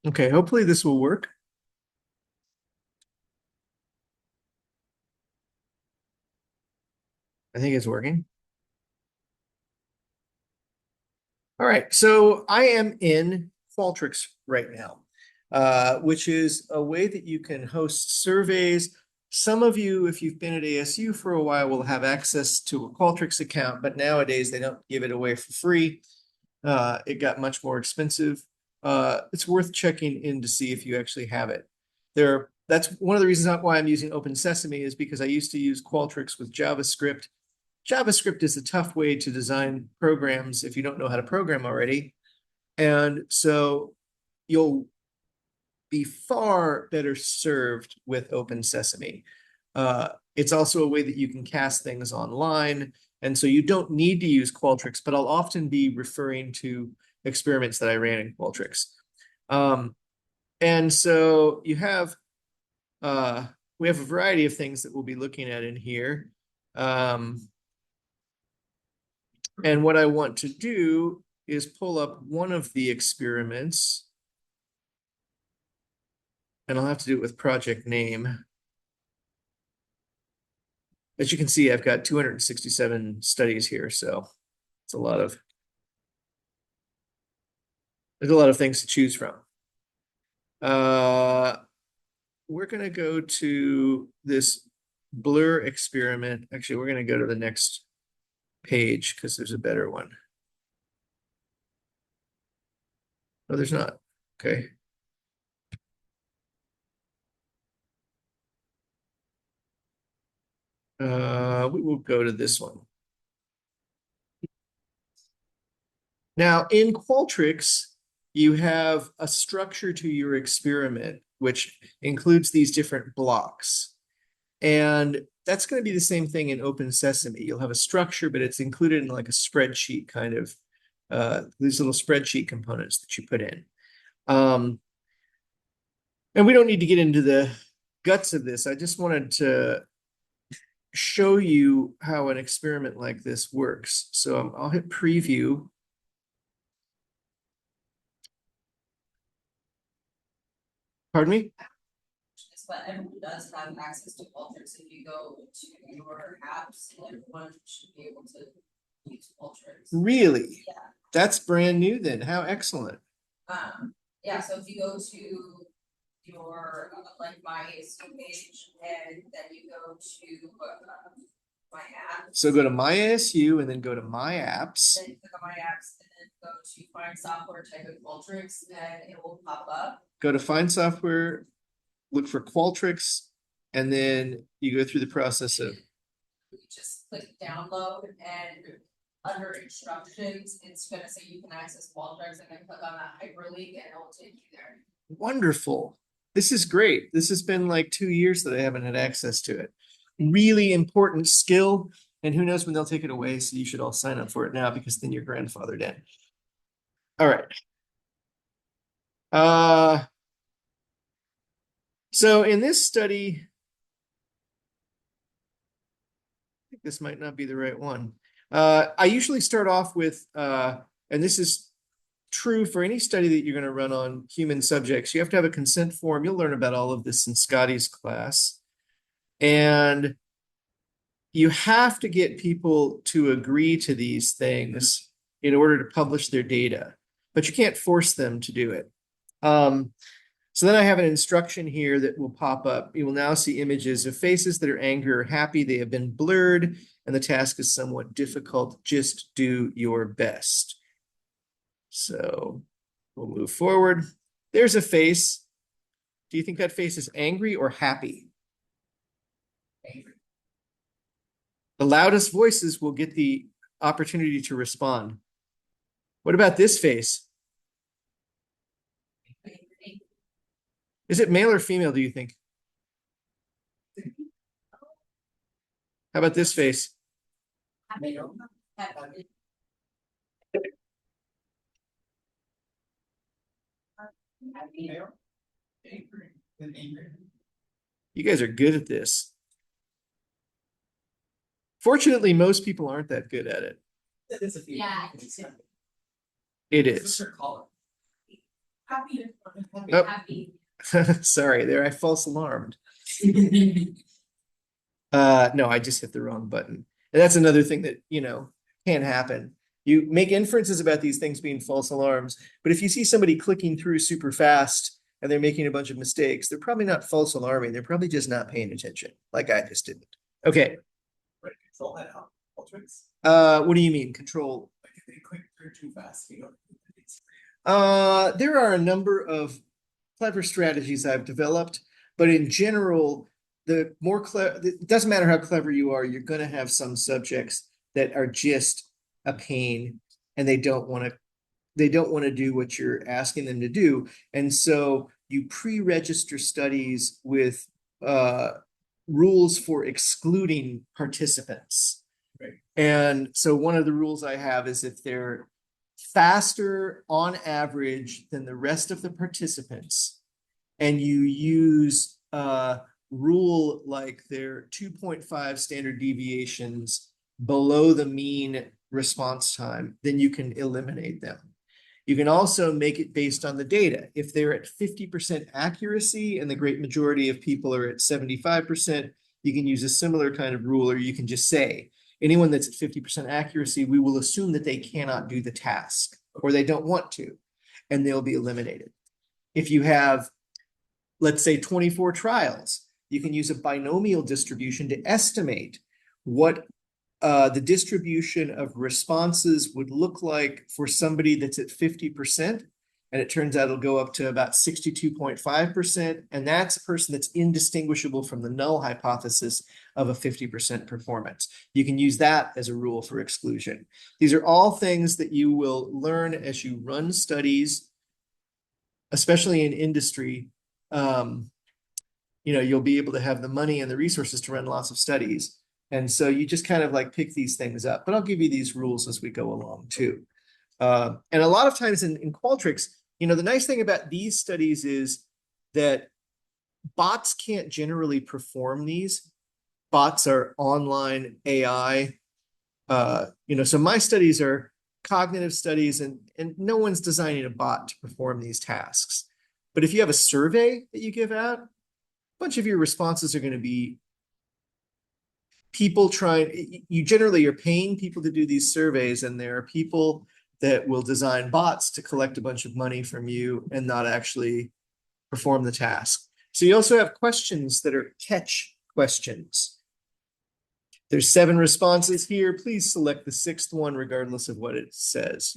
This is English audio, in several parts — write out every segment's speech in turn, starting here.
Okay, hopefully this will work. I think it's working. All right, so I am in Qualtrics right now, which is a way that you can host surveys. Some of you, if you've been at ASU for a while, will have access to a Qualtrics account, but nowadays they don't give it away for free. It got much more expensive. It's worth checking in to see if you actually have it. That's one of the reasons why I'm using Open Sesame is because I used to use Qualtrics with JavaScript. JavaScript is a tough way to design programs if you don't know how to program already. And so you'll be far better served with Open Sesame. It's also a way that you can cast things online. And so you don't need to use Qualtrics, but I'll often be referring to experiments that I ran in Qualtrics. And so we have a variety of things that we'll be looking at in here. And what I want to do is pull up one of the experiments. And I'll have to do it with project name. As you can see, I've got 267 studies here, so it's there's a lot of things to choose from. We're gonna go to this blur experiment. Actually, we're gonna go to the next page because there's a better one. No, there's not. Okay. We will go to this one. Now, in Qualtrics, you have a structure to your experiment, which includes these different blocks. And that's going to be the same thing in Open Sesame. You'll have a structure, but it's included in like a spreadsheet kind of, these little spreadsheet components that you put in. And we don't need to get into the guts of this. I just wanted to show you how an experiment like this works. So I'll hit preview. Pardon me? But everyone does have access to Qualtrics. If you go to your apps, everyone should be able to use Qualtrics. Really? Yeah. That's brand new then. How excellent. Yeah, so if you go to your like my ASU page and then you go to my app. So go to my ASU and then go to my apps. Then click on my apps and then go to find software, type in Qualtrics, and it will pop up. Go to find software, look for Qualtrics, and then you go through the process of. You just click download and under instructions, it's going to say you can access Qualtrics and then click on that hyperlink and it will take you there. Wonderful. This is great. This has been like 2 years that I haven't had access to it. Really important skill. And who knows when they'll take it away. So you should all sign up for it now because then you're grandfathered in. All right. So in this study, I think this might not be the right one. I usually start off with, and this is true for any study that you're going to run on human subjects. You have to have a consent form. You'll learn about all of this in Scotty's class. And you have to get people to agree to these things in order to publish their data, but you can't force them to do it. So then I have an instruction here that will pop up. You will now see images of faces that are angry or happy. They have been blurred and the task is somewhat difficult. Just do your best. So we'll move forward. There's a face. Do you think that face is angry or happy? Angry. The loudest voices will get the opportunity to respond. What about this face? Is it male or female, do you think? How about this face? You guys are good at this. Fortunately, most people aren't that good at it. Yeah. It is. Happy. Oh. Happy. Sorry, there I false alarmed. No, I just hit the wrong button. And that's another thing that, can happen. You make inferences about these things being false alarms, but if you see somebody clicking through super fast and they're making a bunch of mistakes, they're probably not false alarming. They're probably just not paying attention, like I just didn't. Okay. Right, control that out. Ultras. What do you mean control? Like if they click through too fast, you know. There are a number of clever strategies I've developed, but in general, the more clever, it doesn't matter how clever you are, you're going to have some subjects that are just a pain and they don't want to do what you're asking them to do. And so you pre-register studies with rules for excluding participants. Right. And so one of the rules I have is if they're faster on average than the rest of the participants, and you use a rule like their 2.5 standard deviations below the mean response time, then you can eliminate them. You can also make it based on the data. If they're at 50% accuracy and the great majority of people are at 75%, you can use a similar kind of rule, or you can just say, anyone that's at 50% accuracy, we will assume that they cannot do the task or they don't want to, and they'll be eliminated. If you have, let's say, 24 trials, you can use a binomial distribution to estimate what the distribution of responses would look like for somebody that's at 50%. And it turns out it'll go up to about 62.5%. And that's a person that's indistinguishable from the null hypothesis of a 50% performance. You can use that as a rule for exclusion. These are all things that you will learn as you run studies, especially in industry. You'll be able to have the money and the resources to run lots of studies. And so you just kind of like pick these things up, but I'll give you these rules as we go along too. And a lot of times in Qualtrics, the nice thing about these studies is that bots can't generally perform these. Bots are online AI. So my studies are cognitive studies, and no one's designing a bot to perform these tasks. But if you have a survey that you give out, a bunch of your responses are going to be people trying, you generally are paying people to do these surveys, and there are people that will design bots to collect a bunch of money from you and not actually perform the task. So you also have questions that are catch questions. There's 7 responses here. Please select the 6th one, regardless of what it says,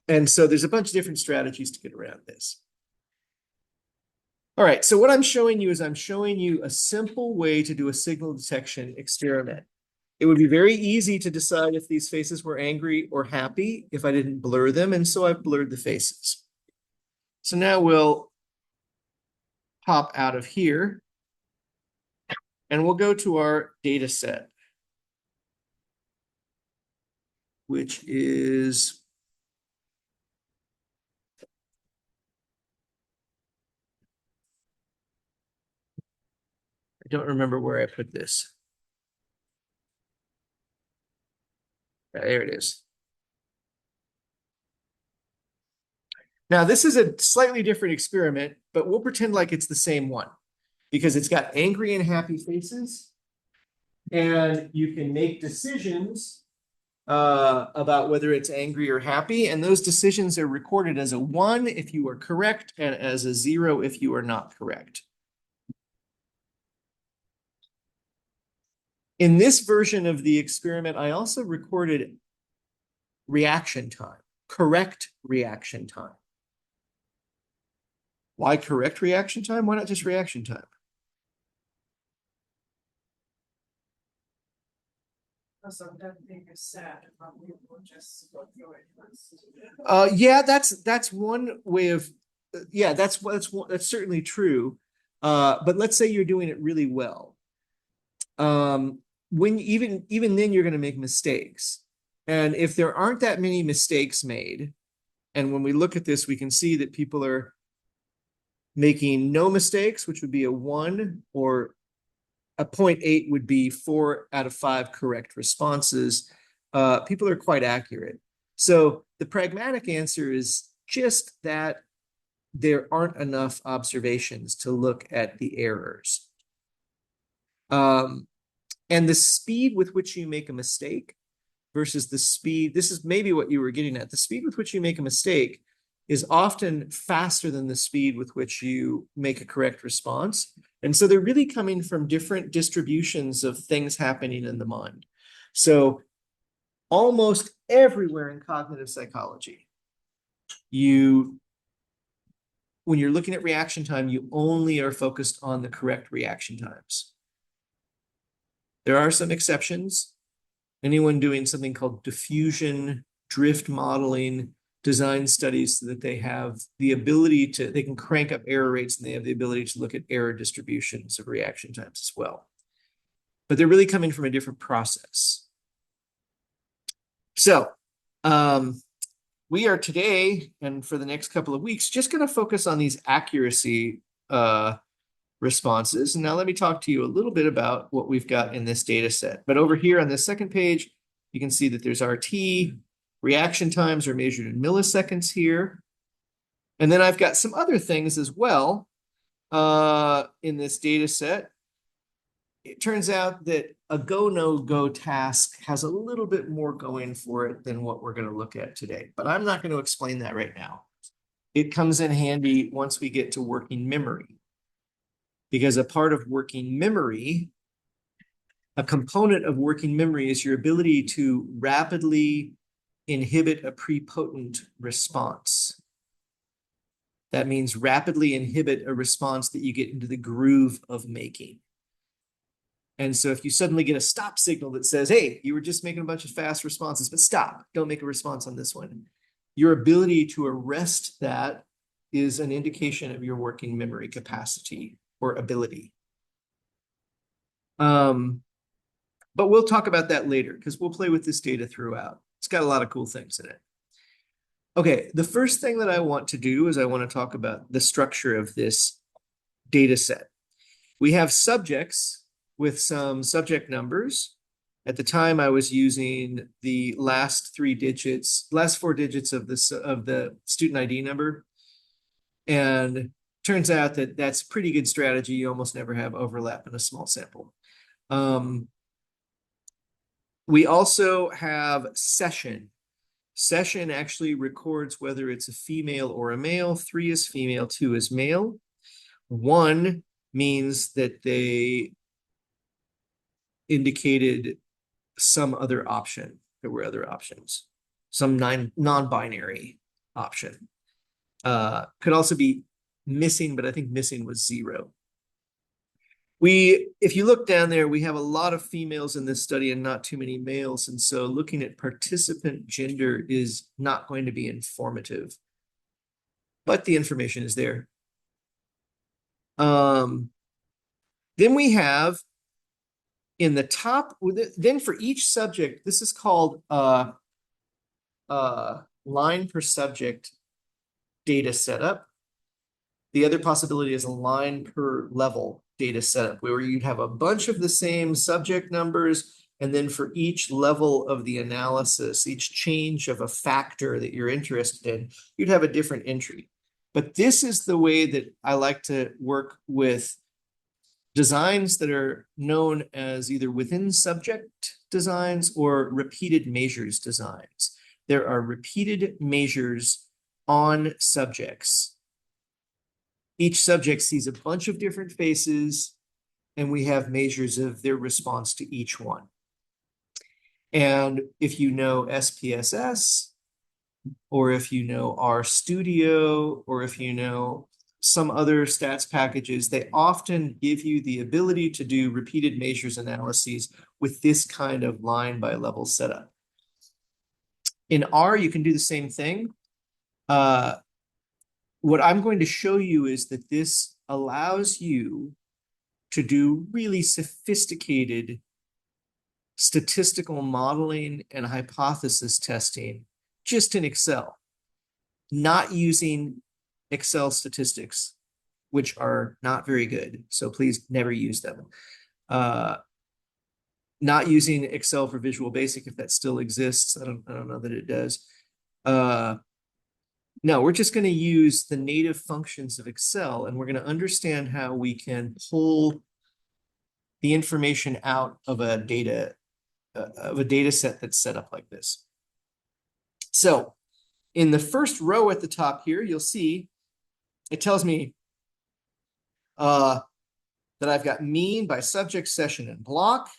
and so there's a bunch of different strategies to get around this. All right, so what I'm showing you is I'm showing you a simple way to do a signal detection experiment. It would be very easy to decide if these faces were angry or happy if I didn't blur them, and so I've blurred the faces. So now we'll pop out of here, and we'll go to our data set, which is I don't remember where I put this. There it is. Now, this is a slightly different experiment, but we'll pretend like it's the same one because it's got angry and happy faces. And you can make decisions about whether it's angry or happy. And those decisions are recorded as a 1 if you are correct and as a 0 if you are not correct. In this version of the experiment, I also recorded reaction time, correct reaction time. Why correct reaction time? Why not just reaction time? Yeah, that's one way of, yeah, that's certainly true. But let's say you're doing it really well. When even then you're going to make mistakes. And if there aren't that many mistakes made, and when we look at this, we can see that people are making no mistakes, which would be a 1, or a 0.8 would be 4 out of 5 correct responses. People are quite accurate. So the pragmatic answer is just that there aren't enough observations to look at the errors. And the speed with which you make a mistake versus the speed, this is maybe what you were getting at. The speed with which you make a mistake is often faster than the speed with which you make a correct response. And so they're really coming from different distributions of things happening in the mind. So almost everywhere in cognitive psychology, when you're looking at reaction time, you only are focused on the correct reaction times. There are some exceptions. Anyone doing something called diffusion, drift modeling, design studies so that they have the ability to, they can crank up error rates and they have the ability to look at error distributions of reaction times as well. But they're really coming from a different process. So we are today, and for the next couple of weeks, just going to focus on these accuracy responses. And now let me talk to you a little bit about what we've got in this data set. But over here on this second page, you can see that there's RT, reaction times are measured in milliseconds here. And then I've got some other things as well in this data set. It turns out that a go, no go task has a little bit more going for it than what we're going to look at today. But I'm not going to explain that right now. It comes in handy once we get to working memory. Because a part of working memory, a component of working memory is your ability to rapidly inhibit a prepotent response. That means rapidly inhibit a response that you get into the groove of making. And so if you suddenly get a stop signal that says, hey, you were just making a bunch of fast responses, but stop, don't make a response on this one. Your ability to arrest that is an indication of your working memory capacity or ability. But we'll talk about that later because we'll play with this data throughout. It's got a lot of cool things in it. Okay, the first thing that I want to do is I want to talk about the structure of this data set. We have subjects with some subject numbers. At the time, I was using the last four digits of the student ID number. And turns out that that's a pretty good strategy. You almost never have overlap in a small sample. We also have session. Session actually records whether it's a female or a male. 3 is female, 2 is male. 1 means that they indicated some other option. There were other options. Some non-binary option. Could also be missing, but I think missing was 0. If you look down there, we have a lot of females in this study and not too many males. And so looking at participant gender is not going to be informative, but the information is there. Then we have in the top, then for each subject, this is called line per subject data setup. The other possibility is a line per level data setup, where you'd have a bunch of the same subject numbers, and then for each level of the analysis, each change of a factor that you're interested in, you'd have a different entry. But this is the way that I like to work with designs that are known as either within subject designs or repeated measures designs. There are repeated measures on subjects. Each subject sees a bunch of different faces, and we have measures of their response to each one. And if you know SPSS, or if you know RStudio, or if you know some other stats packages, they often give you the ability to do repeated measures analyses with this kind of line by level setup. In R, you can do the same thing. What I'm going to show you is that this allows you to do really sophisticated statistical modeling and hypothesis testing just in Excel, not using Excel statistics, which are not very good. So please never use them. Not using Excel for Visual Basic, if that still exists. I don't know that it does. No, we're just going to use the native functions of Excel, and we're going to understand how we can pull the information out of a data set that's set up like this. So in the first row at the top here, you'll see it tells me that I've got mean by subject, session, and block,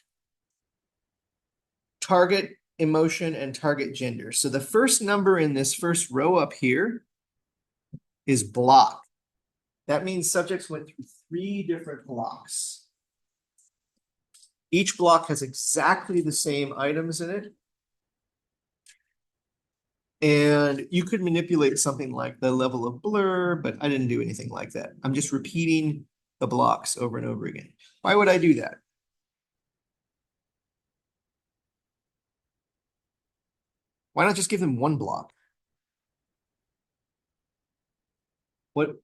target, emotion, and target gender. So the first number in this first row up here is block. That means subjects went through 3 different blocks. Each block has exactly the same items in it. And you could manipulate something like the level of blur, but I didn't do anything like that. I'm just repeating the blocks over and over again. Why would I do that? Why not just give them 1 block? What?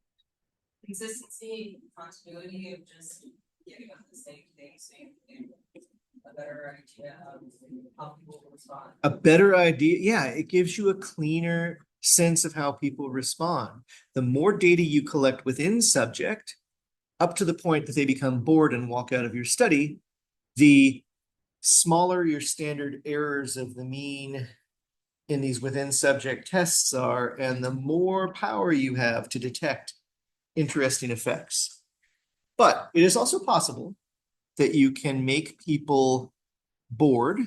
Consistency, continuity of just giving them the same thing, so you can get a better idea of how people will respond. A better idea? Yeah, it gives you a cleaner sense of how people respond. The more data you collect within subject, up to the point that they become bored and walk out of your study, the smaller your standard errors of the mean in these within subject tests are, and the more power you have to detect interesting effects. But it is also possible that you can make people bored.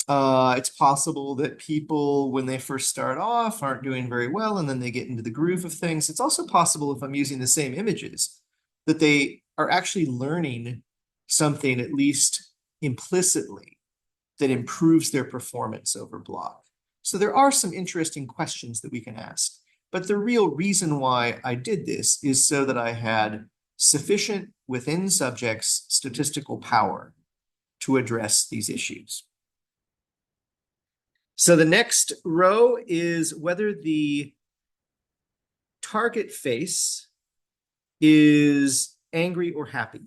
It's possible that people, when they first start off, aren't doing very well, and then they get into the groove of things. It's also possible, if I'm using the same images, that they are actually learning something, at least implicitly, that improves their performance over block. So there are some interesting questions that we can ask. But the real reason why I did this is so that I had sufficient within subjects statistical power to address these issues. So the next row is whether the target face is angry or happy.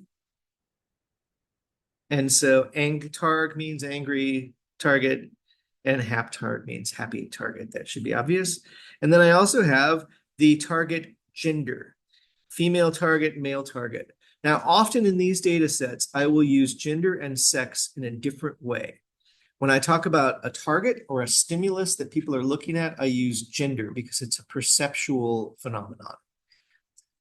And so targ means angry target, and haptarg means happy target. That should be obvious. And then I also have the target gender, female target, male target. Now, often in these data sets, I will use gender and sex in a different way. When I talk about a target or a stimulus that people are looking at, I use gender because it's a perceptual phenomenon.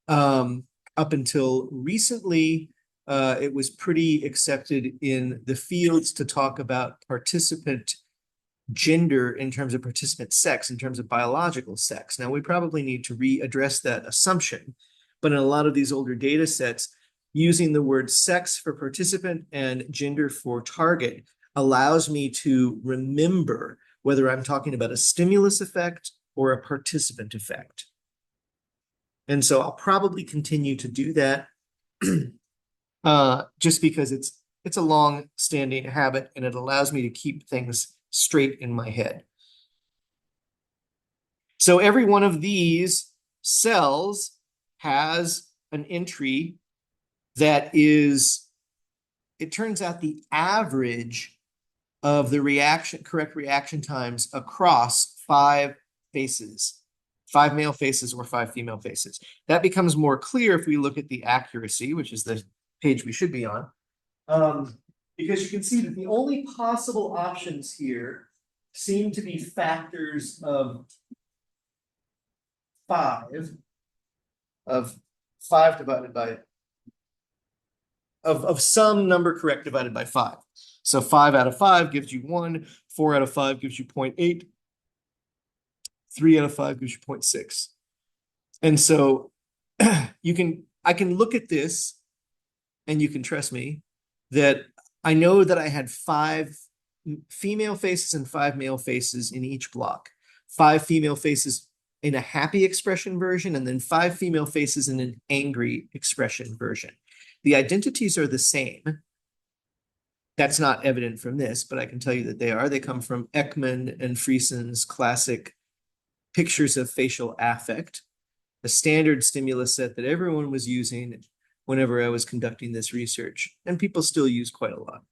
Up until recently, it was pretty accepted in the fields to talk about participant gender in terms of participant sex, in terms of biological sex. Now, we probably need to readdress that assumption, but in a lot of these older data sets, using the word sex for participant and gender for target allows me to remember whether I'm talking about a stimulus effect or a participant effect. And so I'll probably continue to do that just because it's a long-standing habit and it allows me to keep things straight in my head. So every one of these cells has an entry that is, it turns out, the average of the correct reaction times across 5 faces, 5 male faces or 5 female faces. That becomes more clear if we look at the accuracy, which is the page we should be on. Because you can see that the only possible options here seem to be factors of 5, of 5 divided by, of some number correct divided by 5. So 5 out of 5 gives you 1, 4 out of 5 gives you 0.8, 3 out of 5 gives you 0.6. And so I can look at this and you can trust me that I know that I had 5 female faces and 5 male faces in each block. 5 female faces in a happy expression version, and then 5 female faces in an angry expression version. The identities are the same. That's not evident from this, but I can tell you that they are. They come from Ekman and Friesen's classic pictures of facial affect, a standard stimulus set that everyone was using whenever I was conducting this research, and people still use quite a lot.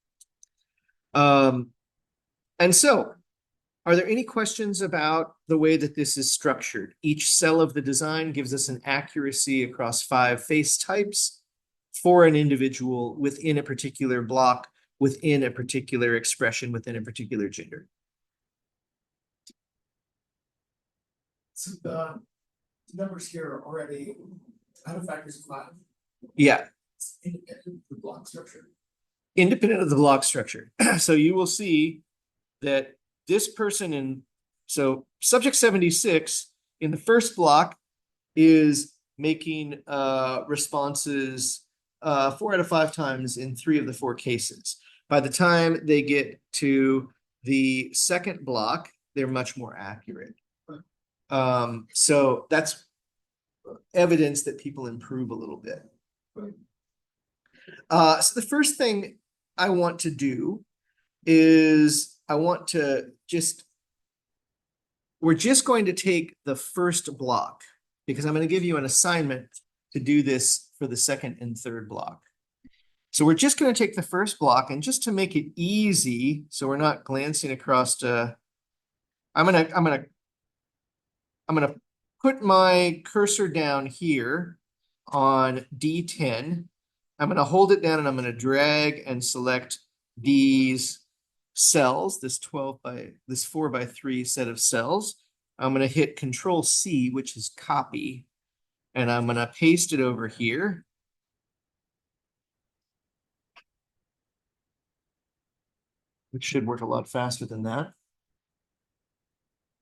And so Are there any questions about the way that this is structured? Each cell of the design gives us an accuracy across 5 face types for an individual within a particular block, within a particular expression, within a particular gender. So the numbers here are already out of factors of 5. Yeah, It's independent of the block structure. independent of the block structure. So you will see that this person in, so subject 76 in the first block is making responses 4 out of 5 times in 3 of the 4 cases. By the time they get to the second block, they're much more accurate. So that's evidence that people improve a little bit. So the first thing I want to do is I want to we're just going to take the first block because I'm going to give you an assignment to do this for the second and third block. So we're just going to take the first block, and just to make it easy, so we're not glancing across to, I'm gonna put my cursor down here on D10. I'm gonna hold it down and I'm gonna drag and select these cells, this 4 by 3 set of cells. I'm gonna hit Control C, which is copy, and I'm gonna paste it over here. Which should work a lot faster than that.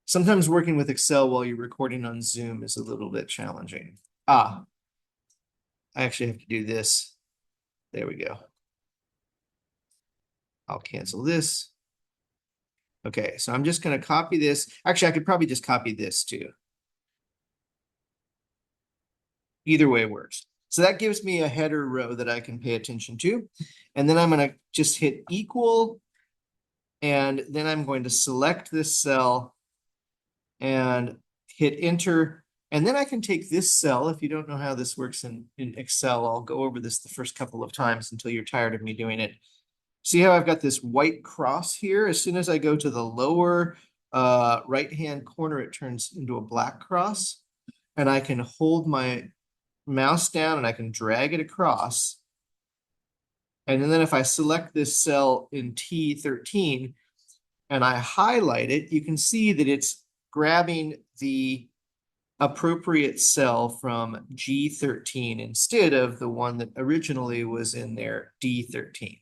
Sometimes working with Excel while you're recording on Zoom is a little bit challenging. I actually have to do this. There we go. I'll cancel this. Okay, so I'm just going to copy this. Actually, I could probably just copy this too. Either way works. So that gives me a header row that I can pay attention to. And then I'm going to just hit equal. And then I'm going to select this cell and hit enter. And then I can take this cell. If you don't know how this works in Excel, I'll go over this the first couple of times until you're tired of me doing it. See how I've got this white cross here? As soon as I go to the lower right-hand corner, it turns into a black cross. And I can hold my mouse down and I can drag it across. And then if I select this cell in T13 and I highlight it, you can see that it's grabbing the appropriate cell from G13 instead of the one that originally was in there, D13.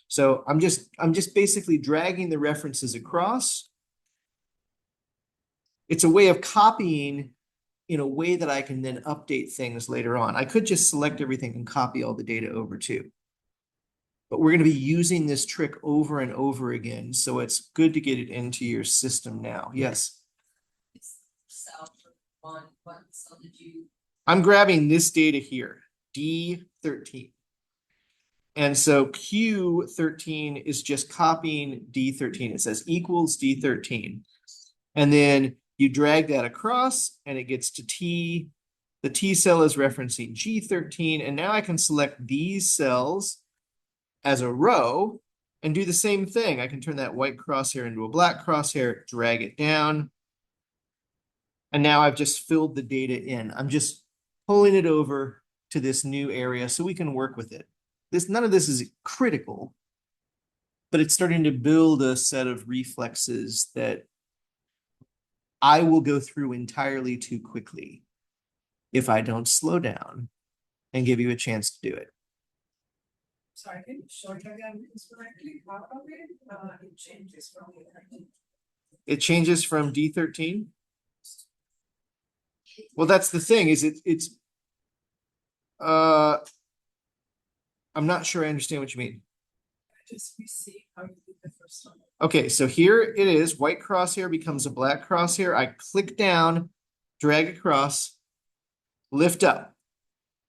So I'm just basically dragging the references across. It's a way of copying in a way that I can then update things later on. I could just select everything and copy all the data over too. But we're going to be using this trick over and over again. So it's good to get it into your system now. Yes. What cell did you? I'm grabbing this data here, D13. And so Q13 is just copying D13. It says equals D13. And then you drag that across and it gets to T. The T cell is referencing G13. And now I can select these cells as a row and do the same thing. I can turn that white crosshair into a black crosshair, drag it down. And now I've just filled the data in. I'm just pulling it over to this new area so we can work with it. None of this is critical, but it's starting to build a set of reflexes that I will go through entirely too quickly if I don't slow down and give you a chance to do it. Sorry, can you show it again? It's correctly part of it. It changes from the. It changes from D13. Well, that's the thing, is it's I'm not sure I understand what you mean. Just we see how you did the first one. Okay, so here it is. White crosshair becomes a black crosshair. I click down, drag across, lift up.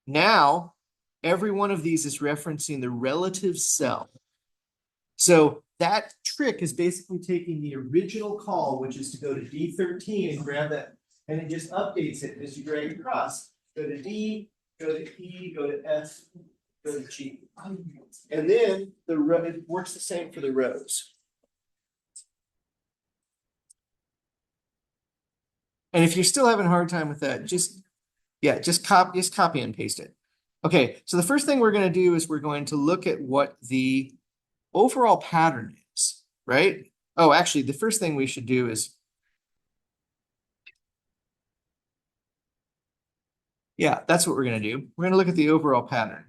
Now, every one of these is referencing the relative cell. So that trick is basically taking the original call, which is to go to D13 and grab that, and it just updates it as you drag across. Go to D, go to E, go to F, go to G. And then it works the same for the rows. And if you're still having a hard time with that, just copy and paste it. Okay, so the first thing we're going to do is we're going to look at what the overall pattern is, right? Oh, actually, the first thing we should do is, yeah, that's what we're going to do. We're going to look at the overall pattern.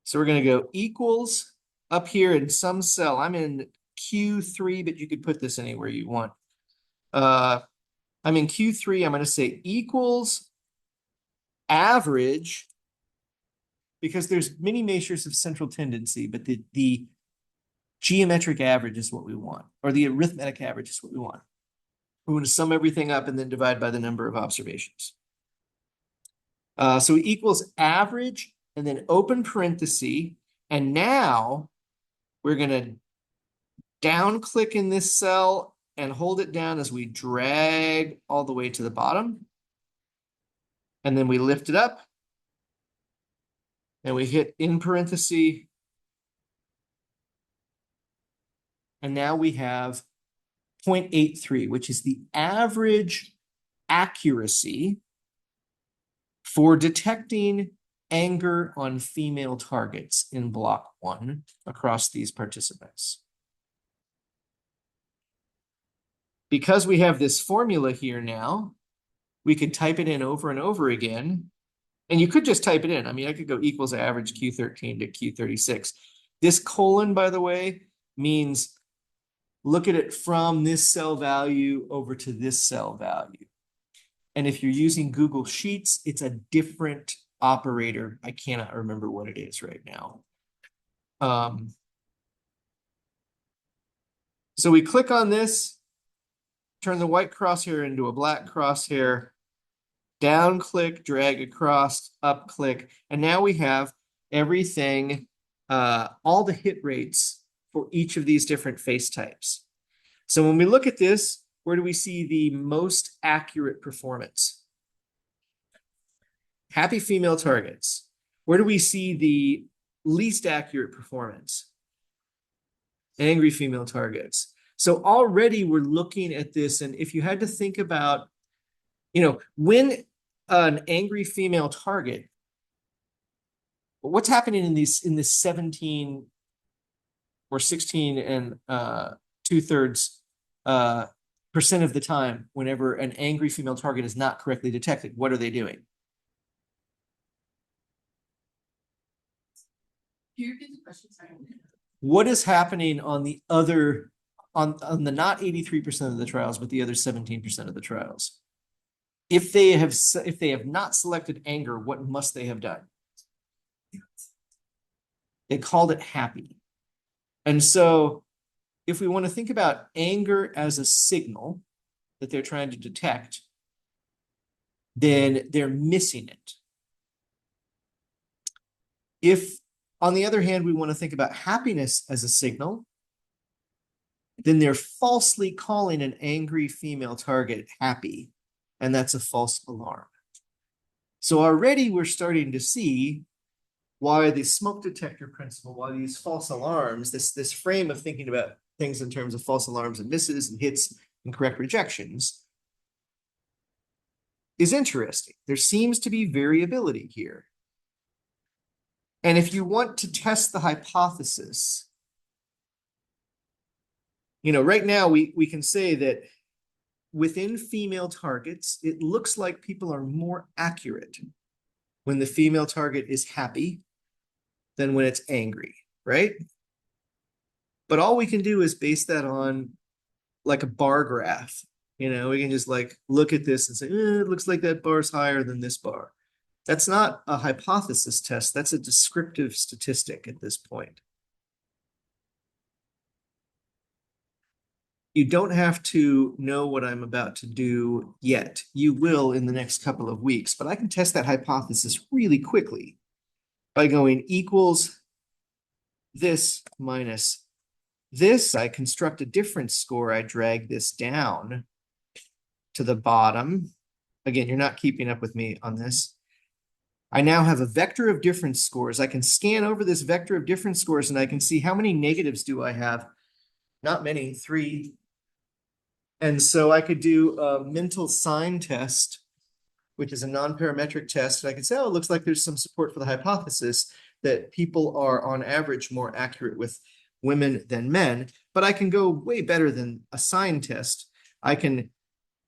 So we're going to go equals up here in some cell. I'm in Q3, but you could put this anywhere you want. I'm in Q3. I'm going to say equals average, because there's many measures of central tendency, but the geometric average is what we want, or the arithmetic average is what we want. We want to sum everything up and then divide by the number of observations. So equals average and then open parenthesis. And now we're going to down click in this cell and hold it down as we drag all the way to the bottom. And then we lift it up and we hit in parenthesis. And now we have 0.83, which is the average accuracy for detecting anger on female targets in block 1 across these participants. Because we have this formula here now, we could type it in over and over again. And you could just type it in. I mean, I could go equals average Q13 to Q36. This colon, by the way, means look at it from this cell value over to this cell value. And if you're using Google Sheets, it's a different operator. I cannot remember what it is right now. So we click on this, turn the white crosshair into a black crosshair, down click, drag across, up click, and now we have everything, all the hit rates for each of these different face types. So when we look at this, where do we see the most accurate performance? Happy female targets. Where do we see the least accurate performance? Angry female targets. So already we're looking at this, and if you had to think about, when an angry female target, what's happening in this 17 or 16 and 2/3 percent of the time, whenever an angry female target is not correctly detected, what are they doing? What is happening on the other, on the not 83% of the trials, but the other 17% of the trials? If they have not selected anger, what must they have done? They called it happy. And so if we want to think about anger as a signal that they're trying to detect, then they're missing it. If, on the other hand, we want to think about happiness as a signal, then they're falsely calling an angry female target happy, and that's a false alarm. So already we're starting to see why the smoke detector principle, why these false alarms, this frame of thinking about things in terms of false alarms and misses and hits and correct rejections is interesting. There seems to be variability here. And if you want to test the hypothesis, right now we can say that within female targets, it looks like people are more accurate when the female target is happy than when it's angry, right? But all we can do is base that on like a bar graph. We can just look at this and say, it looks like that bar's higher than this bar. That's not a hypothesis test. That's a descriptive statistic at this point. You don't have to know what I'm about to do yet. You will in the next couple of weeks, but I can test that hypothesis really quickly by going equals this minus this. I construct a difference score. I drag this down to the bottom. Again, you're not keeping up with me on this. I now have a vector of difference scores. I can scan over this vector of difference scores and I can see how many negatives do I have. Not many, 3. And so I could do a mental sign test, which is a non-parametric test. And I could say, oh, it looks like there's some support for the hypothesis that people are on average more accurate with women than men. But I can go way better than a sign test. I can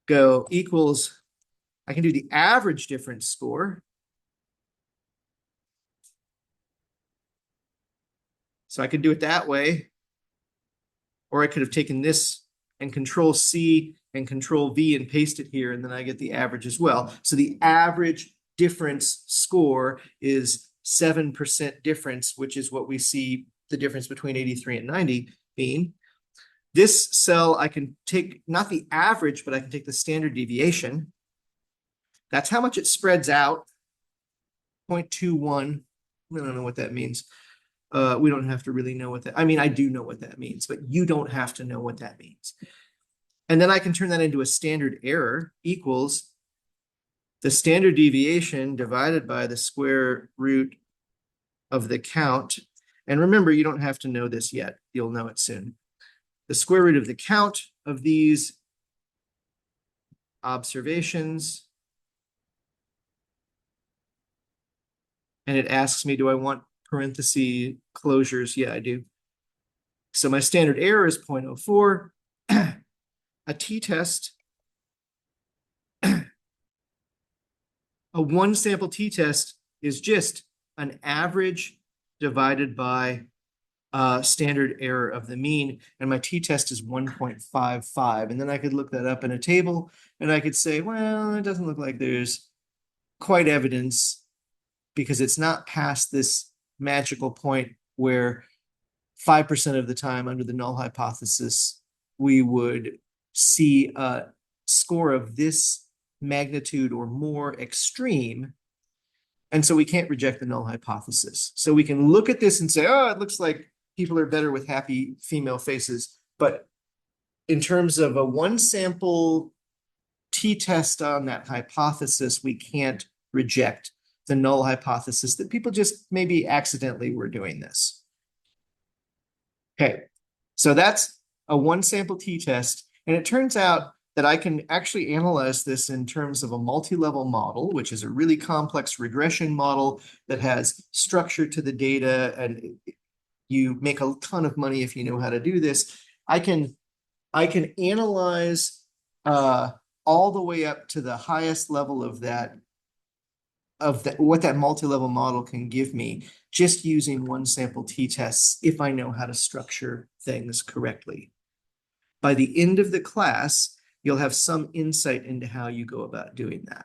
go equals, I can do the average difference score. So I could do it that way. Or I could have taken this and Control C and Control V and paste it here, and then I get the average as well. So the average difference score is 7% difference, which is what we see the difference between 83 and 90 being. This cell, I can take not the average, but I can take the standard deviation. That's how much it spreads out. 0.21. I don't know what that means. We don't have to really know what that, I mean, I do know what that means, but you don't have to know what that means. And then I can turn that into a standard error equals the standard deviation divided by the square root of the count. And remember, you don't have to know this yet. You'll know it soon. The square root of the count of these observations. And it asks me, do I want parenthesis closures? Yeah, I do. So my standard error is 0.04. A t-test, a one sample t-test is just an average divided by standard error of the mean, and my t-test is 1.55. And then I could look that up in a table, and I could say, well, it doesn't look like there's quite evidence because it's not past this magical point where 5% of the time under the null hypothesis, we would see a score of this magnitude or more extreme. And so we can't reject the null hypothesis. So we can look at this and say, oh, it looks like people are better with happy female faces. But in terms of a one sample t-test on that hypothesis, we can't reject the null hypothesis that people just maybe accidentally were doing this. Okay, so that's a one sample t-test. And it turns out that I can actually analyze this in terms of a multi-level model, which is a really complex regression model that has structure to the data, and you make a ton of money if you know how to do this. I can analyze all the way up to the highest level of that, what that multi-level model can give me just using one sample t-tests if I know how to structure things correctly. By the end of the class, you'll have some insight into how you go about doing that,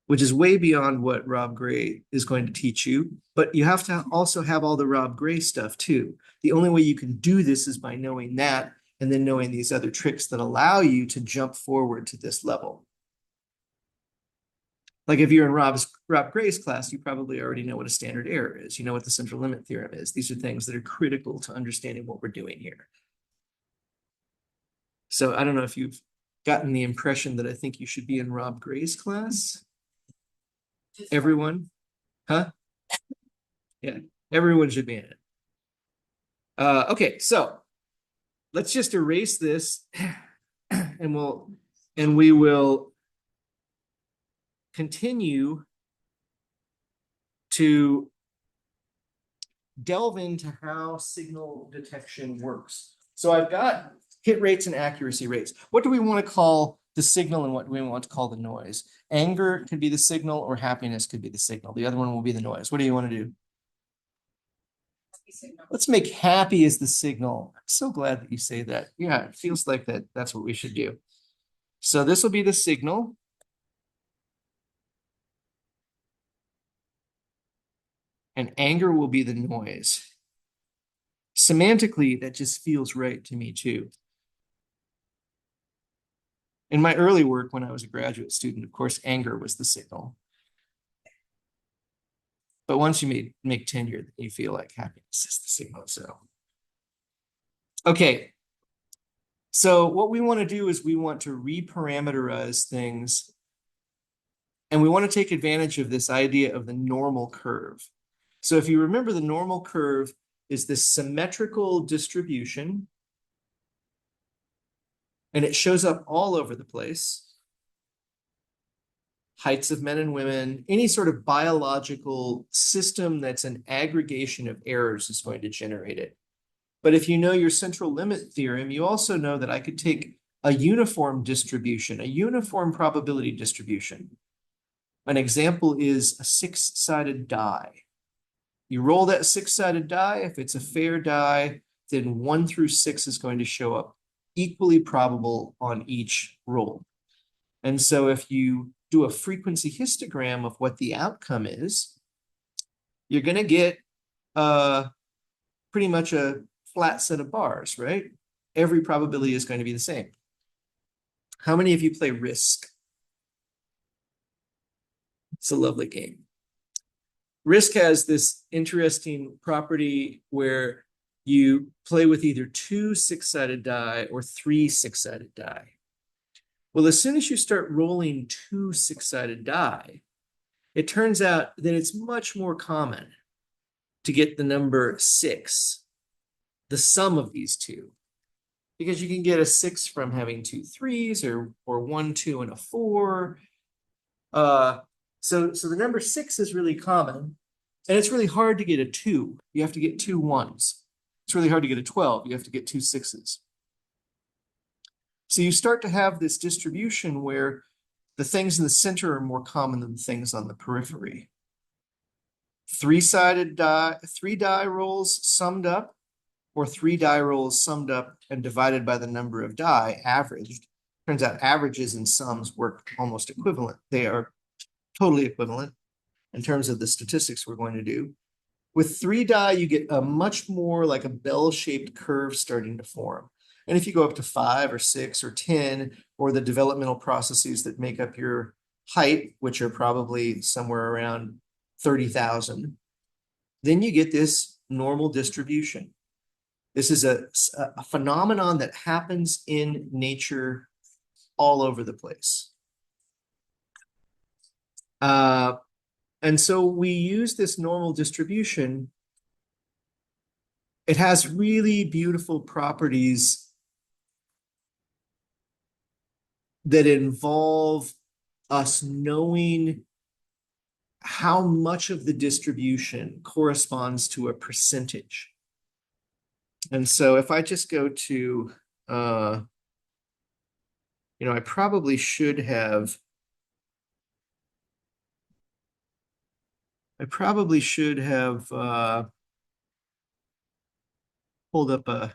which is way beyond what Rob Gray is going to teach you. But you have to also have all the Rob Gray stuff too. The only way you can do this is by knowing that and then knowing these other tricks that allow you to jump forward to this level. Like if you're in Rob Gray's class, you probably already know what a standard error is. You know what the central limit theorem is. These are things that are critical to understanding what we're doing here. So I don't know if you've gotten the impression that I think you should be in Rob Gray's class. Everyone? Huh? Yeah, everyone should be in it. Okay, so let's just erase this and we will continue to delve into how signal detection works. So I've got hit rates and accuracy rates. What do we want to call the signal and what do we want to call the noise? Anger could be the signal or happiness could be the signal. The other one will be the noise. What do you want to do? Let's make happy as the signal. I'm so glad that you say that. Yeah, it feels like that's what we should do. So this will be the signal. And anger will be the noise. Semantically, that just feels right to me too. In my early work, when I was a graduate student, of course, anger was the signal. But once you make tenure, you feel like happiness is the signal. So, okay. So what we want to do is we want to reparameterize things. And we want to take advantage of this idea of the normal curve. So if you remember, the normal curve is this symmetrical distribution. And it shows up all over the place. Heights of men and women, any sort of biological system that's an aggregation of errors is going to generate it. But if you know your central limit theorem, you also know that I could take a uniform distribution, a uniform probability distribution. An example is a six-sided die. You roll that six-sided die. If it's a fair die, then 1 through 6 is going to show up equally probable on each roll. And so if you do a frequency histogram of what the outcome is, you're going to get pretty much a flat set of bars, right? Every probability is going to be the same. How many of you play Risk? It's a lovely game. Risk has this interesting property where you play with either 2 six-sided die or 3 six-sided die. Well, as soon as you start rolling 2 six-sided die, it turns out that it's much more common to get the number 6, the sum of these two, because you can get a 6 from having 2 3s or 1 2 and a 4. So the number 6 is really common, and it's really hard to get a 2. You have to get 2 1s. It's really hard to get a 12. You have to get 2 6s. So you start to have this distribution where the things in the center are more common than the things on the periphery. 3-sided die, 3 die rolls summed up, or 3 die rolls summed up and divided by the number of die averaged. Turns out averages and sums work almost equivalent. They are totally equivalent in terms of the statistics we're going to do. With 3 die, you get a much more like a bell-shaped curve starting to form. And if you go up to 5 or 6 or 10, or the developmental processes that make up your height, which are probably somewhere around 30,000, then you get this normal distribution. This is a phenomenon that happens in nature all over the place. And so we use this normal distribution. It has really beautiful properties that involve us knowing how much of the distribution corresponds to a percentage. And so if I just go to, I probably should have pulled up if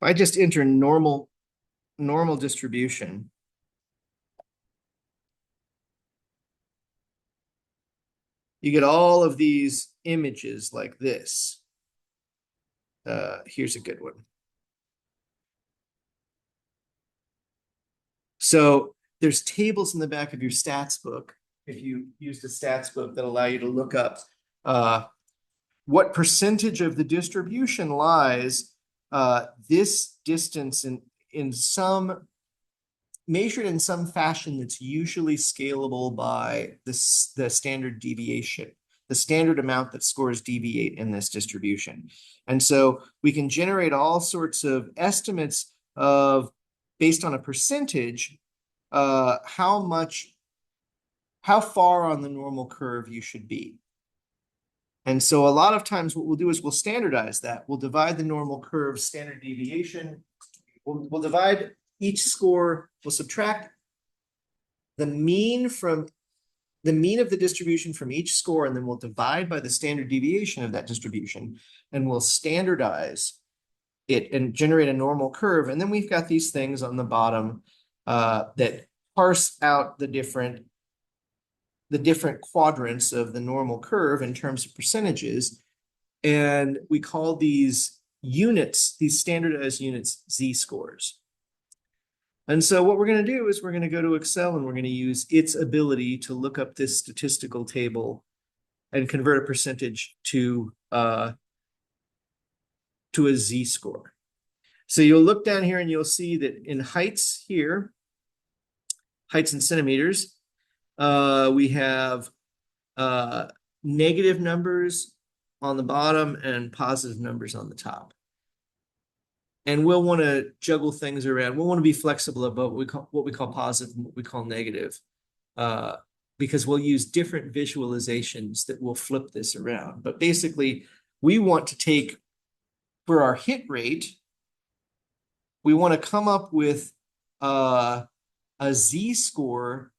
I just enter normal distribution, you get all of these images like this. Here's a good one. So there's tables in the back of your stats book, if you used a stats book, that allow you to look up what percentage of the distribution lies this distance in some measured in some fashion that's usually scalable by the standard deviation, the standard amount that scores deviate in this distribution. And so we can generate all sorts of estimates of, based on a percentage, how far on the normal curve you should be. And so a lot of times what we'll do is we'll standardize that. We'll divide the normal curve standard deviation. We'll divide each score, we'll subtract the mean of the distribution from each score, and then we'll divide by the standard deviation of that distribution, and we'll standardize it and generate a normal curve. And then we've got these things on the bottom that parse out the different quadrants of the normal curve in terms of percentages. And we call these units, these standardized units, z-scores. And so what we're going to do is we're going to go to Excel and we're going to use its ability to look up this statistical table and convert a percentage to a z-score. So you'll look down here and you'll see that in heights here, heights in centimeters, we have negative numbers on the bottom and positive numbers on the top. And we'll want to juggle things around. We'll want to be flexible about what we call positive and what we call negative. Because we'll use different visualizations that will flip this around. But basically, we want to take, for our hit rate, we want to come up with a z-score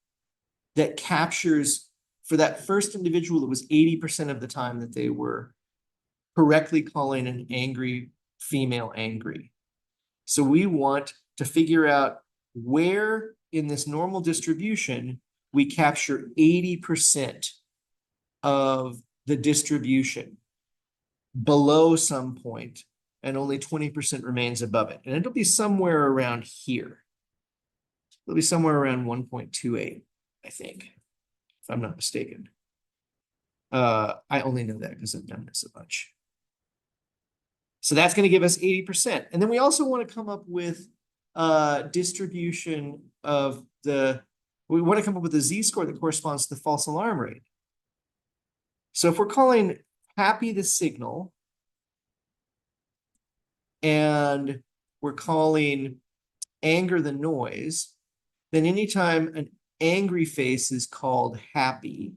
that captures, for that first individual, it was 80% of the time that they were correctly calling an angry female angry. So we want to figure out where in this normal distribution we capture 80% of the distribution below some point, and only 20% remains above it. And it'll be somewhere around here. It'll be somewhere around 1.28, I think, if I'm not mistaken. I only know that because I've done this a bunch. So that's going to give us 80%. And then we also want to come up with distribution of we want to come up with a z-score that corresponds to the false alarm rate. So if we're calling happy the signal, and we're calling anger the noise, then anytime an angry face is called happy,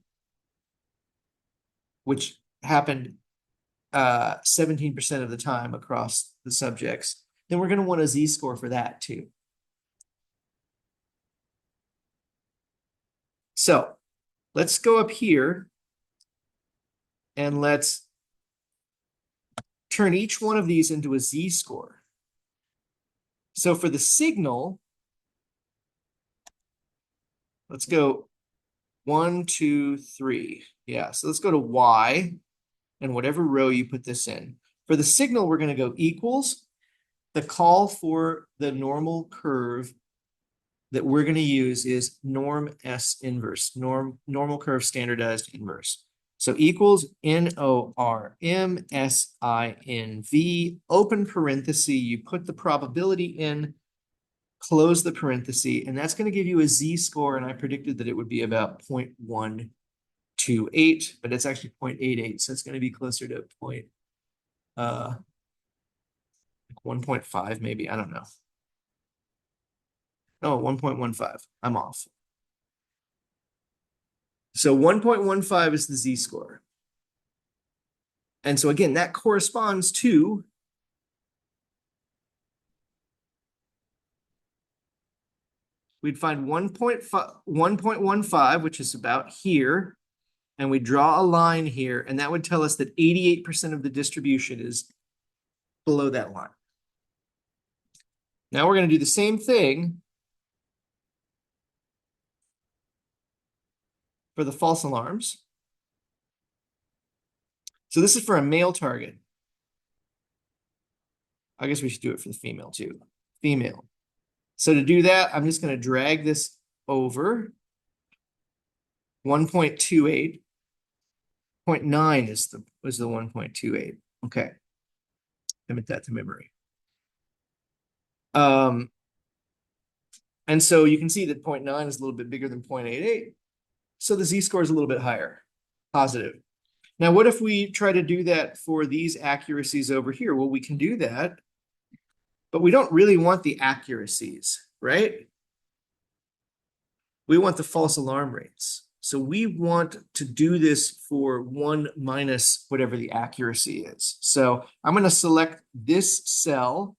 which happened 17% of the time across the subjects, then we're going to want a z-score for that too. So let's go up here and let's turn each one of these into a z-score. So for the signal, let's go 1, 2, 3. Yeah, so let's go to Y and whatever row you put this in. For the signal, we're going to go equals the call for the normal curve that we're going to use is norm S inverse, normal curve standardized inverse. So equals NORMSINV, open parenthesis, you put the probability in, close the parenthesis, and that's going to give you a z-score, and I predicted that it would be about 0.128, but it's actually 0.88, so it's going to be closer to 1.5 maybe, I don't know. No, 1.15, I'm off. So 1.15 is the z-score. And so again, that corresponds to we'd find 1.15, which is about here, and we draw a line here, and that would tell us that 88% of the distribution is below that line. Now we're going to do the same thing for the false alarms. So this is for a male target. I guess we should do it for the female too. Female. So to do that, I'm just going to drag this over. 1.28. 0.9 was the 1.28. Okay. Commit that to memory. And so you can see that 0.9 is a little bit bigger than 0.88. So the z-score is a little bit higher, positive. Now, what if we try to do that for these accuracies over here? Well, we can do that, but we don't really want the accuracies, right? We want the false alarm rates. So we want to do this for 1 minus whatever the accuracy is. So I'm going to select this cell,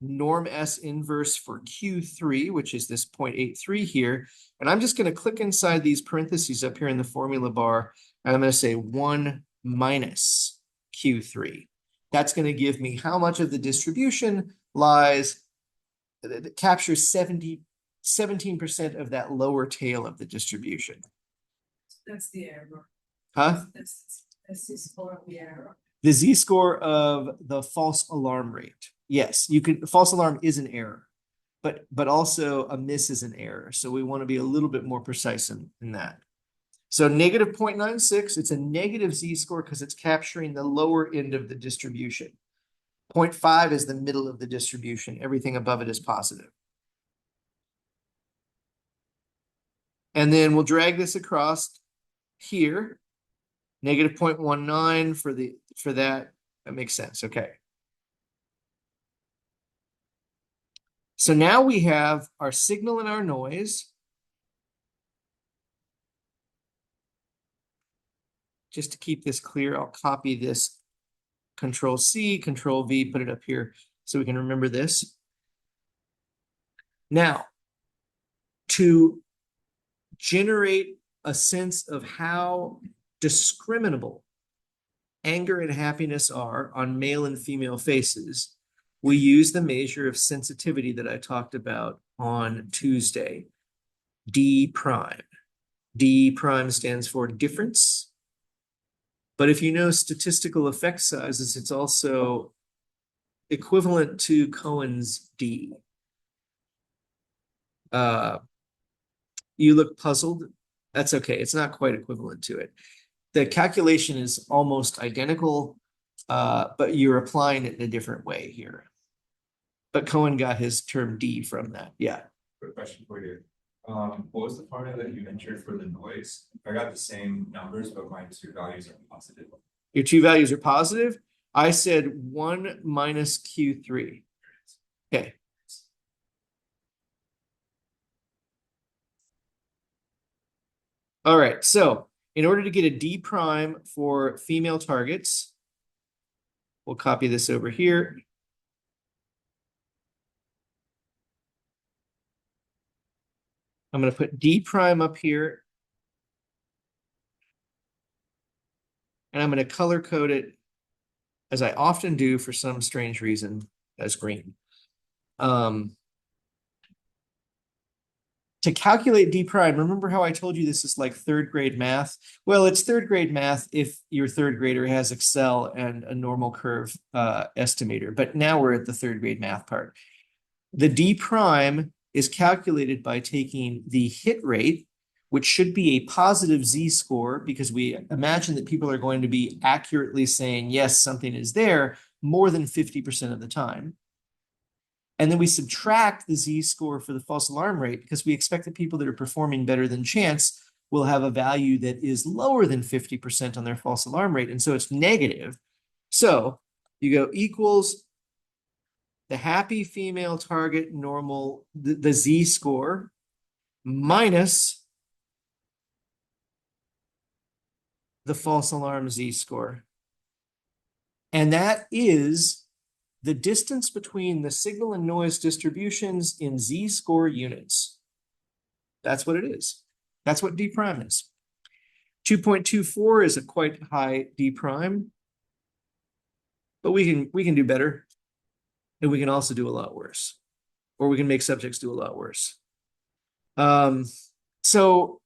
norm S inverse for Q3, which is this 0.83 here. And I'm just going to click inside these parentheses up here in the formula bar. And I'm going to say 1 minus Q3. That's going to give me how much of the distribution lies, that captures 17% of that lower tail of the distribution. That's the error. Huh? That's the score of the error. The z-score of the false alarm rate. Yes, you can. False alarm is an error, but also a miss is an error. So we want to be a little bit more precise in that. So negative 0.96, it's a negative z-score because it's capturing the lower end of the distribution. 0.5 is the middle of the distribution. Everything above it is positive. And then we'll drag this across here. Negative 0.19 for that. That makes sense. Okay. So now we have our signal and our noise. Just to keep this clear, I'll copy this, Control C, Control V, put it up here so we can remember this. Now, to generate a sense of how discriminable anger and happiness are on male and female faces, we use the measure of sensitivity that I talked about on Tuesday, D prime. D prime stands for difference. But if you know statistical effect sizes, it's also equivalent to Cohen's D. You look puzzled. That's okay. It's not quite equivalent to it. The calculation is almost identical, but you're applying it in a different way here. But Cohen got his term D from that. Yeah. Quick question for you. What was the formula that you entered for the noise? I got the same numbers, but my two values are positive. Your two values are positive. I said 1 minus Q3. Okay. All right, so in order to get a D prime for female targets, we'll copy this over here. I'm going to put D prime up here. And I'm going to color code it, as I often do for some strange reason, as green. To calculate D prime, remember how I told you this is like third grade math? Well, it's third grade math if your third grader has Excel and a normal curve estimator. But now we're at the third grade math part. The D prime is calculated by taking the hit rate, which should be a positive z-score, because we imagine that people are going to be accurately saying, yes, something is there more than 50% of the time. And then we subtract the z-score for the false alarm rate, because we expect that people that are performing better than chance will have a value that is lower than 50% on their false alarm rate. And so it's negative. So you go equals the happy female target normal, the z-score, minus the false alarm z-score. And that is the distance between the signal and noise distributions in z-score units. That's what it is. That's what D prime is. 2.24 is a quite high D prime, but we can do better. And we can also do a lot worse, or we can make subjects do a lot worse. So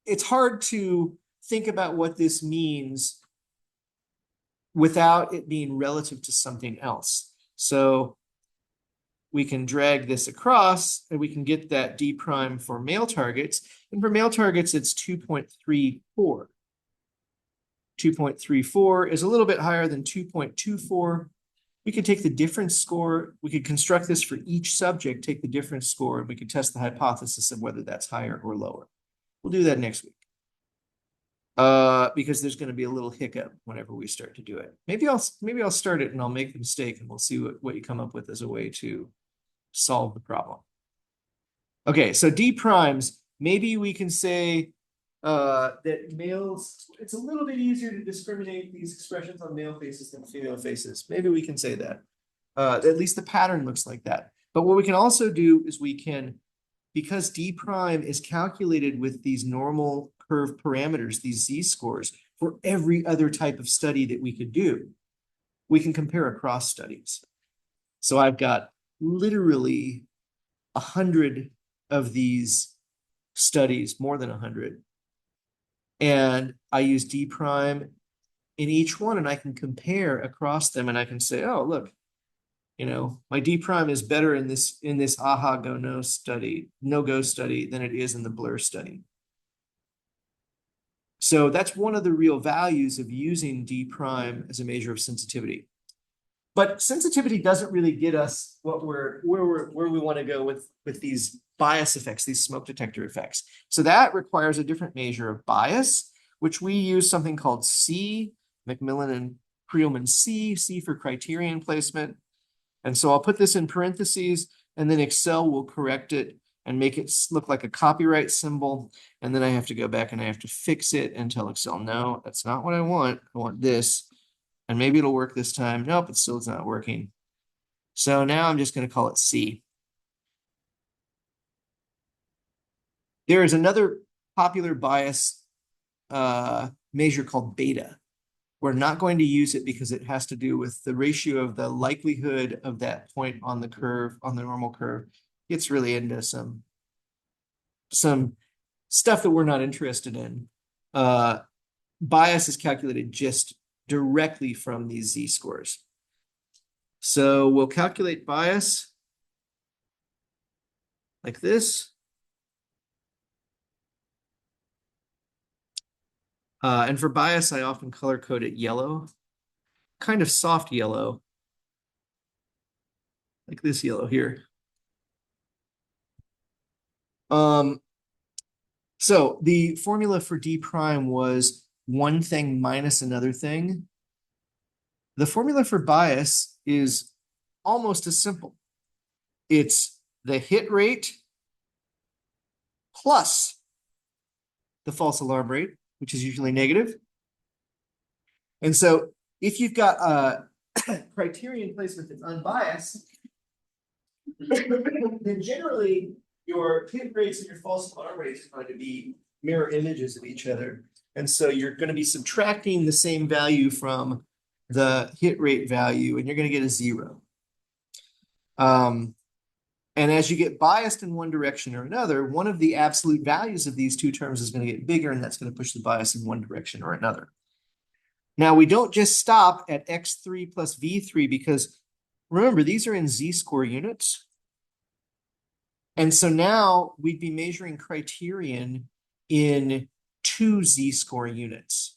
it's hard to think about what this means without it being relative to something else. So we can drag this across and we can get that D prime for male targets. And for male targets, it's 2.34. 2.34 is a little bit higher than 2.24. We could take the difference score. We could construct this for each subject, take the difference score, and we could test the hypothesis of whether that's higher or lower. We'll do that next week. Because there's going to be a little hiccup whenever we start to do it. Maybe I'll start it and I'll make the mistake and we'll see what you come up with as a way to solve the problem. Okay, so D primes, maybe we can say that males, it's a little bit easier to discriminate these expressions on male faces than female faces. Maybe we can say that. At least the pattern looks like that. But what we can also do is we can, because D prime is calculated with these normal curve parameters, these z-scores, for every other type of study that we could do, we can compare across studies. So I've got literally 100 of these studies, more than 100. And I use D prime in each one, and I can compare across them, and I can say, oh, look, you know, my D prime is better in this AHA go no study, no go study than it is in the blur study. So that's one of the real values of using D prime as a measure of sensitivity. But sensitivity doesn't really get us what where we want to go with these bias effects, these smoke detector effects. So that requires a different measure of bias, which we use something called C, Macmillan and Creelman C for criterion placement. And so I'll put this in parentheses, and then Excel will correct it and make it look like a copyright symbol. And then I have to go back and I have to fix it and tell Excel, no, that's not what I want. I want this. And maybe it'll work this time. Nope, it still is not working. So now I'm just going to call it C. There is another popular bias measure called beta. We're not going to use it because it has to do with the ratio of the likelihood of that point on the curve, on the normal curve. It's really into some stuff that we're not interested in. Bias is calculated just directly from these z-scores. So we'll calculate bias like this. And for bias, I often color code it yellow, kind of soft yellow, like this yellow here. So the formula for D prime was one thing minus another thing. The formula for bias is almost as simple. It's the hit rate plus the false alarm rate, which is usually negative. And so if you've got a criterion placement that's unbiased, then generally your hit rates and your false alarm rates are going to be mirror images of each other. And so you're going to be subtracting the same value from the hit rate value, and you're going to get a 0. And as you get biased in one direction or another, one of the absolute values of these two terms is going to get bigger, and that's going to push the bias in one direction or another. Now, we don't just stop at x3 plus v3 because remember, these are in z-score units. And so now we'd be measuring criterion in 2 z-score units.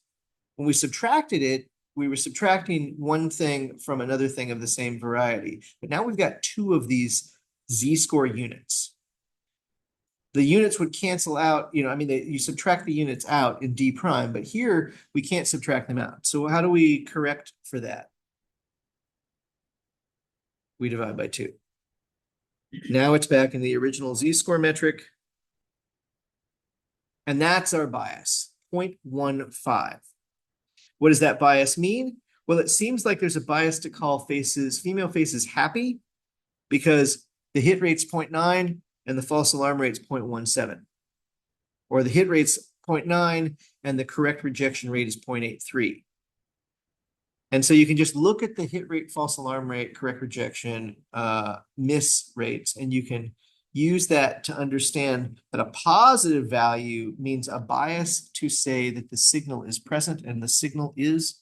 When we subtracted it, we were subtracting one thing from another thing of the same variety. But now we've got 2 of these z-score units. The units would cancel out, you subtract the units out in D prime, but here we can't subtract them out. So how do we correct for that? We divide by 2. Now it's back in the original z-score metric. And that's our bias, 0.15. What does that bias mean? Well, it seems like there's a bias to call female faces happy because the hit rate's 0.9 and the false alarm rate's 0.17. Or the hit rate's 0.9 and the correct rejection rate is 0.83. And so you can just look at the hit rate, false alarm rate, correct rejection, miss rates, and you can use that to understand that a positive value means a bias to say that the signal is present, and the signal is,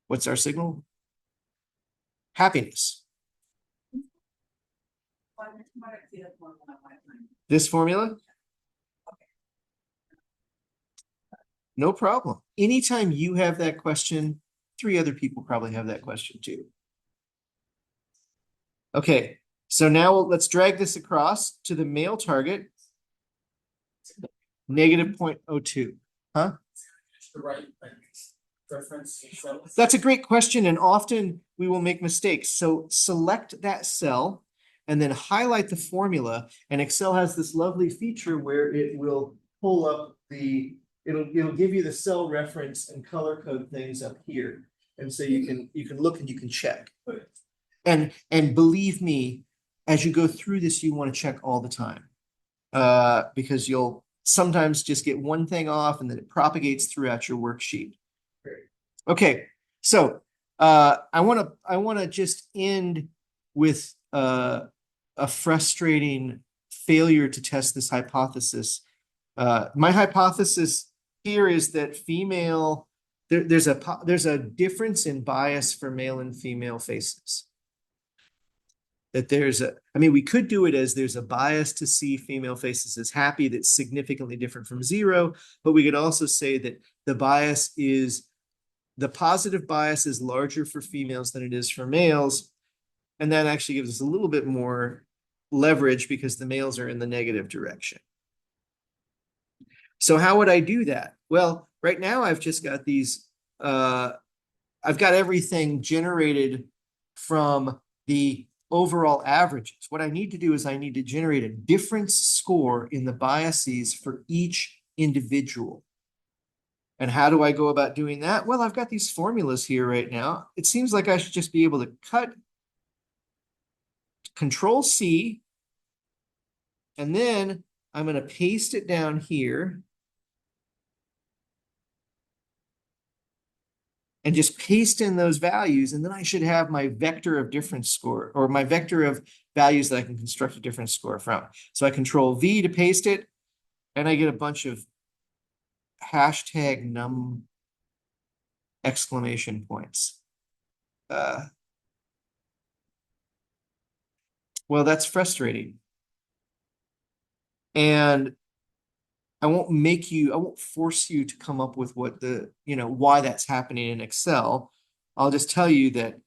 what's our signal? Happiness. This formula? No problem. Anytime you have that question, 3 other people probably have that question too. Okay, so now let's drag this across to the male target. Negative 0.02. Huh? The right reference. That's a great question, and often we will make mistakes. So select that cell and then highlight the formula, and Excel has this lovely feature where it will pull up it'll give you the cell reference and color code things up here. And so you can look and you can check. And believe me, as you go through this, you want to check all the time. Because you'll sometimes just get one thing off and then it propagates throughout your worksheet. Okay, so I want to just end with a frustrating failure to test this hypothesis. My hypothesis here is that there's a difference in bias for male and female faces. That we could do it as there's a bias to see female faces as happy that's significantly different from 0, but we could also say that the positive bias is larger for females than it is for males. And that actually gives us a little bit more leverage because the males are in the negative direction. So how would I do that? Well, right now I've just got these, I've got everything generated from the overall averages. What I need to do is I need to generate a difference score in the biases for each individual. And how do I go about doing that? Well, I've got these formulas here right now. It seems like I should just be able to cut Control C, and then I'm going to paste it down here. And just paste in those values, and then I should have my vector of difference score, or my vector of values that I can construct a difference score from. So I Control V to paste it, and I get a bunch of hashtag num exclamation points. Well, that's frustrating. And I won't force you to come up with what why that's happening in Excel. I'll just tell you that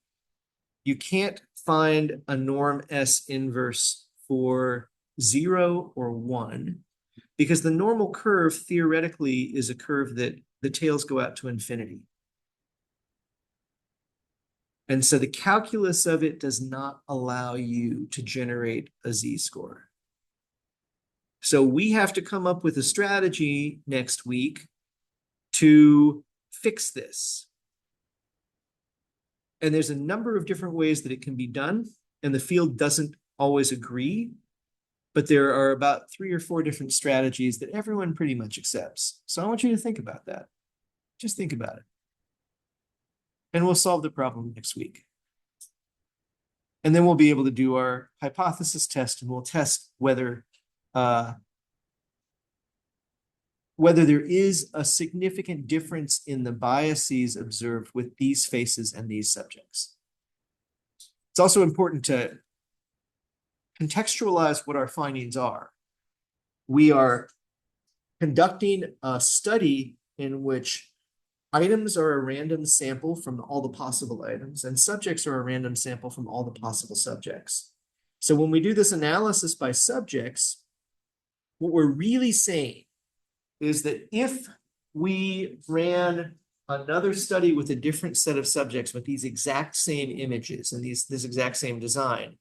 you can't find a norm S inverse for 0 or 1, because the normal curve theoretically is a curve that the tails go out to infinity. And so the calculus of it does not allow you to generate a z-score. So we have to come up with a strategy next week to fix this. And there's a number of different ways that it can be done, and the field doesn't always agree, but there are about 3 or 4 different strategies that everyone pretty much accepts. So I want you to think about that. Just think about it. And we'll solve the problem next week. And then we'll be able to do our hypothesis test, and we'll test whether there is a significant difference in the biases observed with these faces and these subjects. It's also important to contextualize what our findings are. We are conducting a study in which items are a random sample from all the possible items, and subjects are a random sample from all the possible subjects. So when we do this analysis by subjects, what we're really saying is that if we ran another study with a different set of subjects with these exact same images and this exact same design,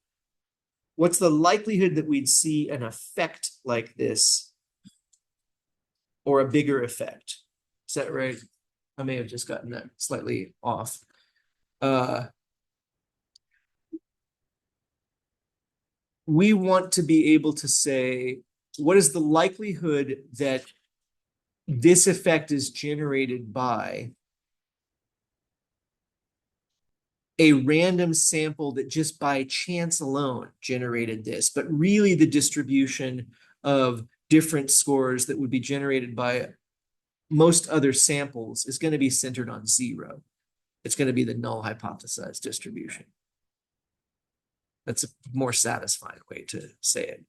what's the likelihood that we'd see an effect like this, or a bigger effect? Is that right? I may have just gotten that slightly off. We want to be able to say, what is the likelihood that this effect is generated by a random sample that just by chance alone generated this, but really the distribution of different scores that would be generated by most other samples is going to be centered on 0. It's going to be the null hypothesized distribution. That's a more satisfying way to say it.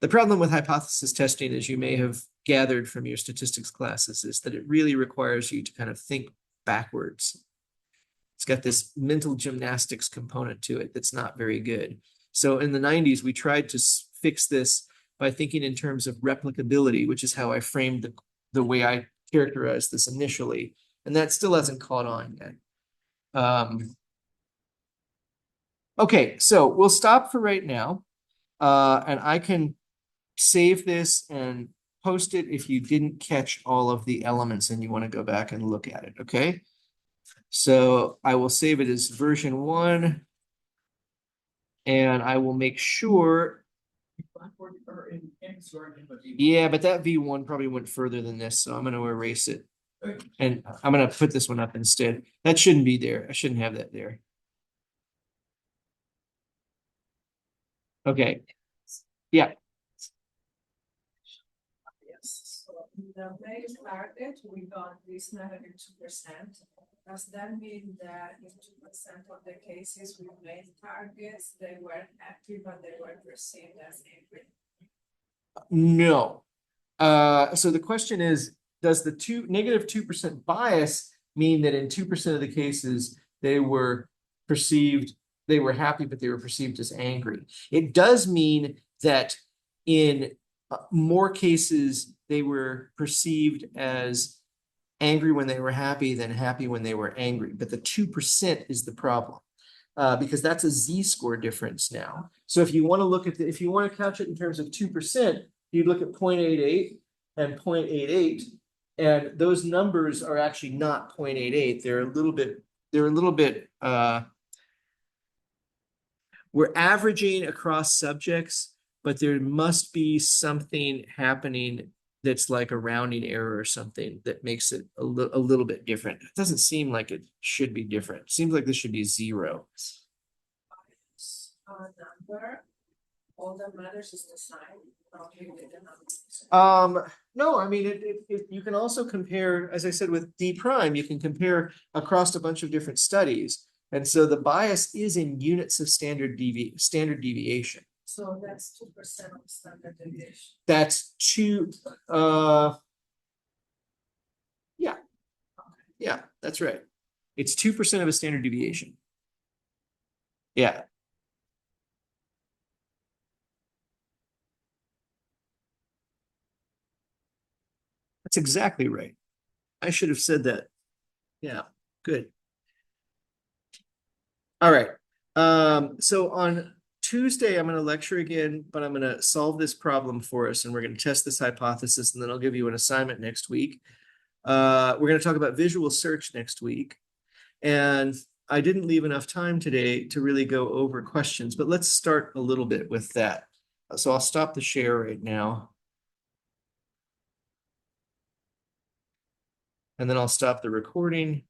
The problem with hypothesis testing, as you may have gathered from your statistics classes, is that it really requires you to kind of think backwards. It's got this mental gymnastics component to it that's not very good. So in the 90s, we tried to fix this by thinking in terms of replicability, which is how I framed the way I characterized this initially. And that still hasn't caught on yet. Okay, so we'll stop for right now. And I can save this and post it if you didn't catch all of the elements and you want to go back and look at it, okay? So I will save it as version 1, and I will make sure. Yeah, but that V1 probably went further than this, so I'm going to erase it. And I'm going to put this one up instead. That shouldn't be there. I shouldn't have that there. Okay. Yeah. Yes, so in the base target, we got this -2%. Does that mean that in 2% of the cases we made targets, they weren't active, but they were perceived as angry? No. So the question is, does the -2% bias mean that in 2% of the cases they were happy, but they were perceived as angry? It does mean that in more cases they were perceived as angry when they were happy than happy when they were angry. But the 2% is the problem. because that's a z-score difference now. So if you want to look at if you want to count it in terms of 2%, you'd look at 0.88 and 0.88, and those numbers are actually not 0.88. They're a little bit we're averaging across subjects, but there must be something happening that's like a rounding error or something that makes it a little bit different. It doesn't seem like it should be different. It seems like this should be 0. Number, all that matters is the sign, not really the numbers. No, I mean, you can also compare, as I said, with D prime, you can compare across a bunch of different studies. And so the bias is in units of standard deviation. So that's 2% of standard deviation. That's yeah, that's right. It's 2% of a standard deviation. Yeah. That's exactly right. I should have said that. Yeah, good. All right. So on Tuesday, I'm going to lecture again, but I'm going to solve this problem for us, and we're going to test this hypothesis, and then I'll give you an assignment next week. We're going to talk about visual search next week. And I didn't leave enough time today to really go over questions, but let's start a little bit with that. So I'll stop the share right now. And then I'll stop the recording.